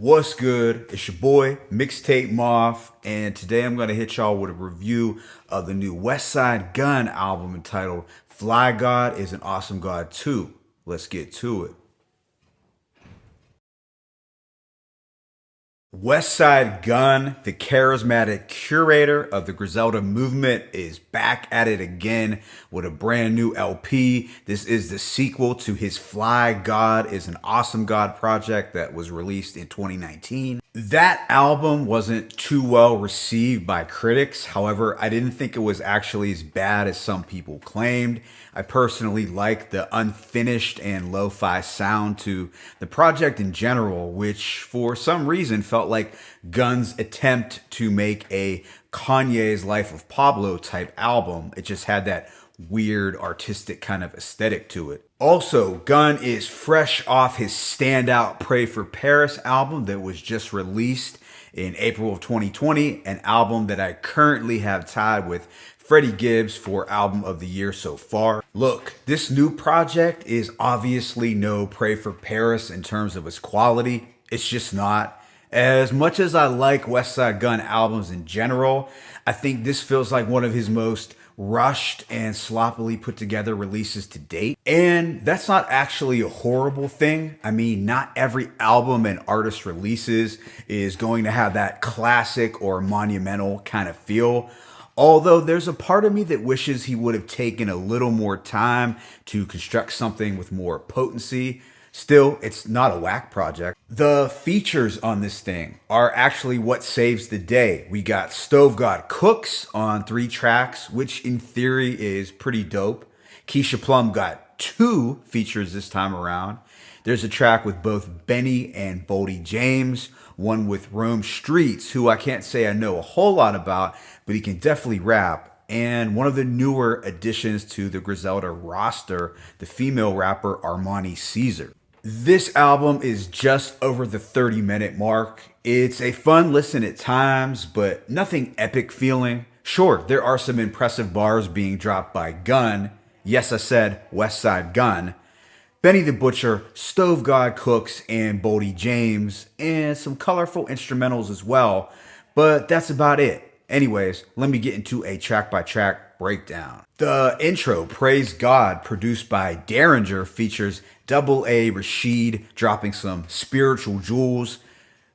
What's good? It's your boy, Mixtape Moth, and today I'm going to hit y'all with a review of the new Westside Gunn album entitled Fly God is an Awesome God Too. Let's get to it. Westside Gunn, the charismatic curator of the Griselda movement, is back at it again with a brand new LP. This is the sequel to his Fly God is an Awesome God project that was released in 2019. That album wasn't too well received by critics. However, I didn't think it was actually as bad as some people claimed. I personally like the unfinished and lo-fi sound to the project in general, which for some reason felt like Gunn's attempt to make a Kanye's Life of Pablo type album. It just had that weird artistic kind of aesthetic to it. Also, Gunn is fresh off his standout Pray for Paris album that was just released in April of 2020, an album that I currently have tied with Freddie Gibbs for album of the year so far. Look, this new project is obviously no Pray for Paris in terms of its quality. It's just not. As much as I like Westside Gunn albums in general, I think this feels like one of his most rushed and sloppily put together releases to date. And that's not actually a horrible thing. I mean, not every album an artist releases is going to have that classic or monumental kind of feel. Although there's a part of me that wishes he would have taken a little more time to construct something with more potency. Still, it's not a whack project. The features on this thing are actually what saves the day. We got Stove God Cooks on 3 tracks, which in theory is pretty dope. Keisha Plum got 2 features this time around. There's a track with both Benny and Boldy James, one with Rome Streets, who I can't say I know a whole lot about, but he can definitely rap. And one of the newer additions to the Griselda roster, the female rapper Armani Caesar. This album is just over the 30-minute mark. It's a fun listen at times, but nothing epic feeling. Sure, there are some impressive bars being dropped by Gunn. Yes, I said Westside Gunn. Benny the Butcher, Stove God Cooks, and Boldy James, and some colorful instrumentals as well, but that's about it. Anyways, let me get into a track-by-track breakdown. The intro, Praise God, produced by Derringer, features Double A Rashid dropping some spiritual jewels.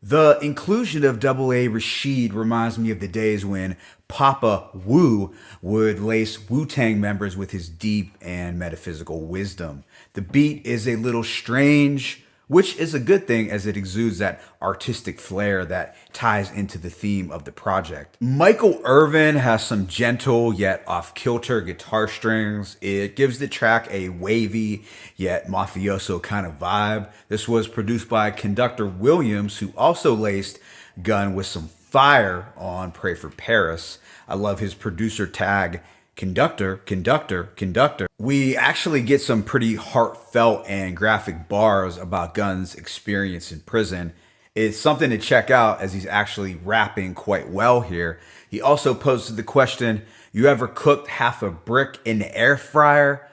The inclusion of Double A Rashid reminds me of the days when Papa Wu would lace Wu-Tang members with his deep and metaphysical wisdom. The beat is a little strange, which is a good thing as it exudes that artistic flair that ties into the theme of the project. Michael Irvin has some gentle yet off-kilter guitar strings. It gives the track a wavy yet mafioso kind of vibe. This was produced by Conductor Williams, who also laced Gunn with some fire on Pray for Paris. I love his producer tag, Conductor, Conductor, Conductor. We actually get some pretty heartfelt and graphic bars about Gunn's experience in prison. It's something to check out as he's actually rapping quite well here. He also posed the question, you ever cooked half a brick in the air fryer?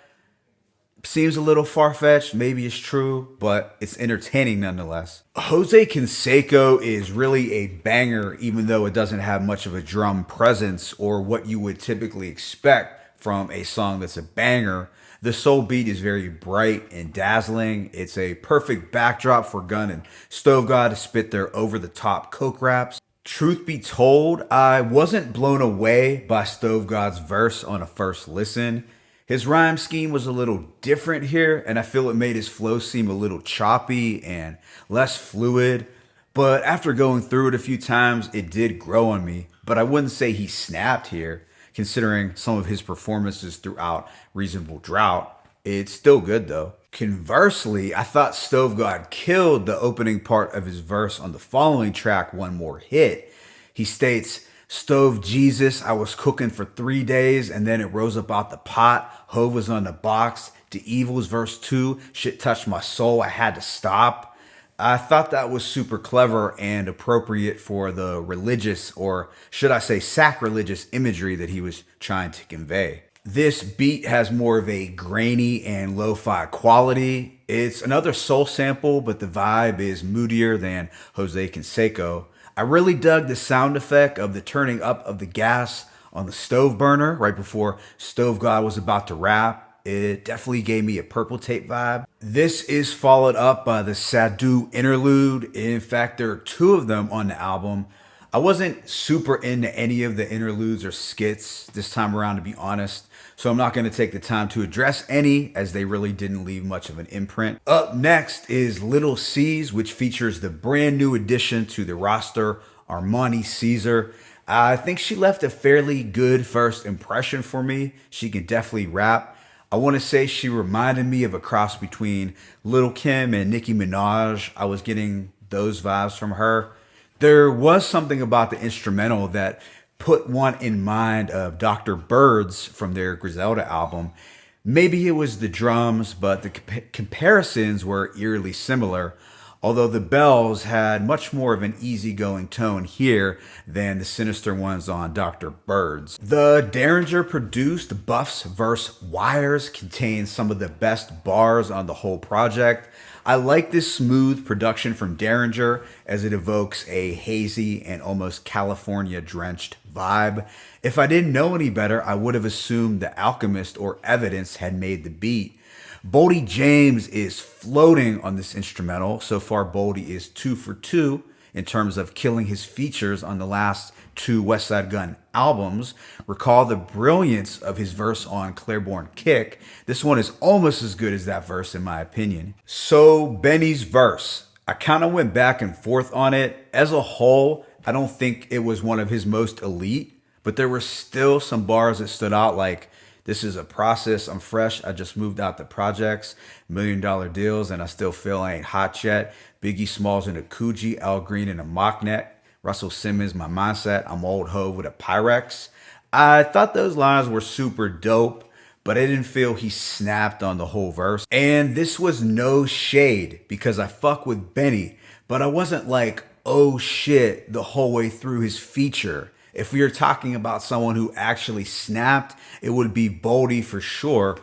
Seems a little far-fetched, maybe it's true, but it's entertaining nonetheless. Jose Canseco is really a banger, even though it doesn't have much of a drum presence or what you would typically expect from a song that's a banger. The soul beat is very bright and dazzling. It's a perfect backdrop for Gunn and Stove God to spit their over-the-top coke raps. Truth be told, I wasn't blown away by Stove God's verse on a first listen. His rhyme scheme was a little different here, and I feel it made his flow seem a little choppy and less fluid. But after going through it a few times, it did grow on me. But I wouldn't say he snapped here, considering some of his performances throughout Reasonable Drought. It's still good though. Conversely, I thought Stove God killed the opening part of his verse on the following track, One More Hit. He states, Stove Jesus, I was cooking for 3 days and then it rose up out the pot. Hove was on the box. The Evil's verse 2, shit touched my soul. I had to stop. I thought that was super clever and appropriate for the religious, or should I say sacrilegious imagery that he was trying to convey. This beat has more of a grainy and lo-fi quality. It's another soul sample, but the vibe is moodier than Jose Canseco. I really dug the sound effect of the turning up of the gas on the stove burner right before Stove God was about to rap. It definitely gave me a Purple Tape vibe. This is followed up by the Sadhu Interlude. In fact, there are two of them on the album. I wasn't super into any of the interludes or skits this time around, to be honest, so I'm not going to take the time to address any, as they really didn't leave much of an imprint. Up next is Little C's, which features the brand new addition to the roster, Armani Caesar. I think she left a fairly good first impression for me. She can definitely rap. I want to say she reminded me of a cross between Lil' Kim and Nicki Minaj. I was getting those vibes from her. There was something about the instrumental that put one in mind of Dr. Bird's from their Griselda album. Maybe it was the drums, but the comparisons were eerily similar, although the bells had much more of an easygoing tone here than the sinister ones on Dr. Bird's. The Derringer produced Buff's verse Wires contains some of the best bars on the whole project. I like this smooth production from Derringer as it evokes a hazy and almost California-drenched vibe. If I didn't know any better, I would have assumed The Alchemist or Evidence had made the beat. Boldy James is floating on this instrumental. So far, Boldy is 2 for 2 in terms of killing his features on the last two Westside Gunn albums. Recall the brilliance of his verse on Claiborne Kick. This one is almost as good as that verse in my opinion. So Benny's verse, I kind of went back and forth on it. As a whole, I don't think it was one of his most elite, but there were still some bars that stood out, like, this is a process, I'm fresh, I just moved out the projects, $1 million deals, and I still feel I ain't hot yet. Biggie Smalls in a Coogee, Al Green in a mock neck, Russell Simmons, my mindset, I'm old ho with a Pyrex. I thought those lines were super dope, but I didn't feel he snapped on the whole verse. And this was no shade, because I fuck with Benny, but I wasn't like, oh shit, the whole way through his feature. If we are talking about someone who actually snapped, it would be Boldy for sure.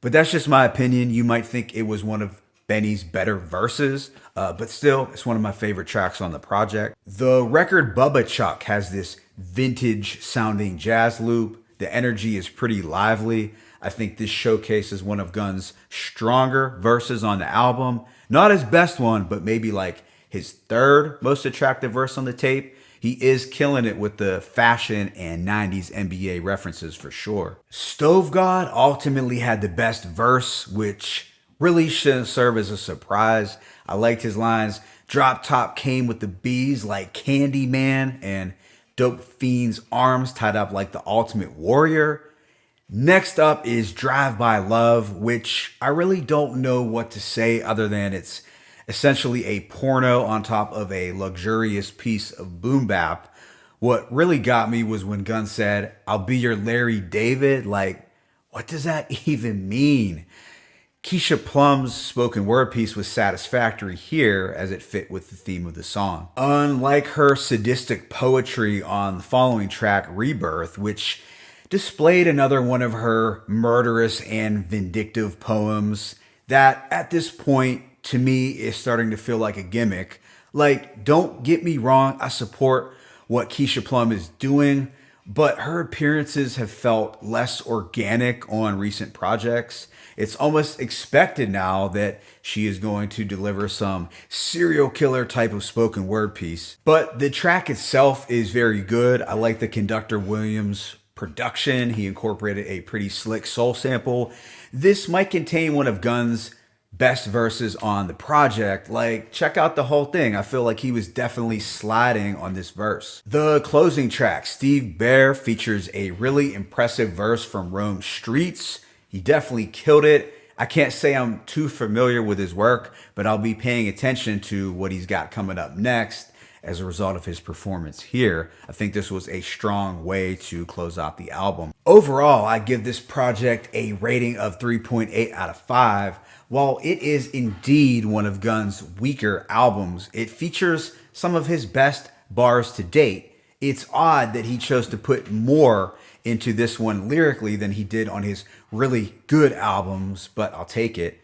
But that's just my opinion. You might think it was one of Benny's better verses, but still, it's one of my favorite tracks on the project. The record Bubba Chuck has this vintage sounding jazz loop. The energy is pretty lively. I think this showcases one of Gunn's stronger verses on the album. Not his best one, but maybe like his third most attractive verse on the tape. He is killing it with the fashion and 90s NBA references for sure. Stove God ultimately had the best verse, which really shouldn't serve as a surprise. I liked his lines, drop top came with the bees like Candyman, and dope fiend's arms tied up like the ultimate warrior. Next up is Drive By Love, which I really don't know what to say other than it's essentially a porno on top of a luxurious piece of boom bap. What really got me was when Gunn said, I'll be your Larry David. Like, what does that even mean? Keisha Plum's spoken word piece was satisfactory here as it fit with the theme of the song. Unlike her sadistic poetry on the following track, Rebirth, which displayed another one of her murderous and vindictive poems that at this point to me is starting to feel like a gimmick. Like, don't get me wrong, I support what Keisha Plum is doing, but her appearances have felt less organic on recent projects. It's almost expected now that she is going to deliver some serial killer type of spoken word piece. But the track itself is very good. I like the Conductor Williams production. He incorporated a pretty slick soul sample. This might contain one of Gunn's best verses on the project. Like, check out the whole thing. I feel like he was definitely sliding on this verse. The closing track, Steve Behr, features a really impressive verse from Rome Streets. He definitely killed it. I can't say I'm too familiar with his work, but I'll be paying attention to what he's got coming up next as a result of his performance here. I think this was a strong way to close out the album. Overall, I give this project a rating of 3.8 out of 5. While it is indeed one of Gunn's weaker albums, it features some of his best bars to date. It's odd that he chose to put more into this one lyrically than he did on his really good albums, but I'll take it.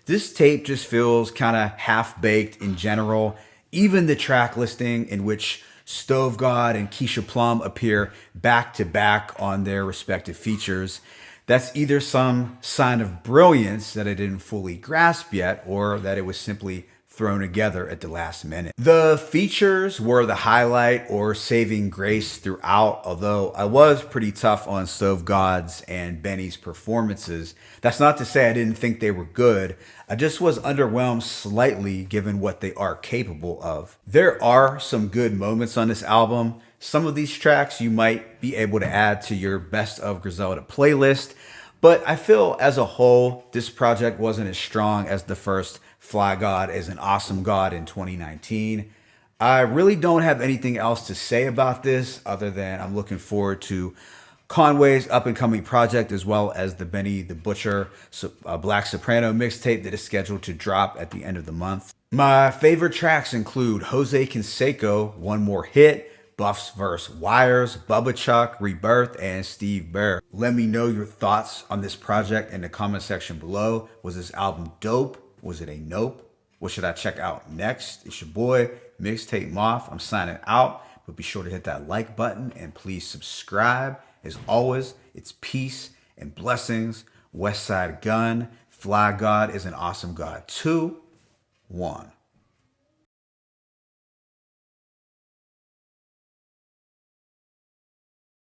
This tape just feels kind of half-baked in general. Even the track listing, in which Stove God and Keisha Plum appear back to back on their respective features, that's either some sign of brilliance that I didn't fully grasp yet, or that it was simply thrown together at the last minute. The features were the highlight or saving grace throughout, although I was pretty tough on Stove God's and Benny's performances. That's not to say I didn't think they were good. I just was underwhelmed slightly given what they are capable of. There are some good moments on this album. Some of these tracks you might be able to add to your Best of Griselda playlist, but I feel as a whole, this project wasn't as strong as the first Fly God is an Awesome God in 2019. I really don't have anything else to say about this other than I'm looking forward to Conway's up-and-coming project, as well as the Benny the Butcher Black Soprano mixtape that is scheduled to drop at the end of the month. My favorite tracks include Jose Canseco, One More Hit, Buffs vs. Wires, Bubba Chuck, Rebirth, and Steve Behr. Let me know your thoughts on this project in the comment section below. Was this album dope? Was it a nope? What should I check out next? It's your boy, Mixtape Moth. I'm signing out, but be sure to hit that like button and please subscribe. As always, it's peace and blessings. Westside Gunn, Fly God is an Awesome God 2, 1.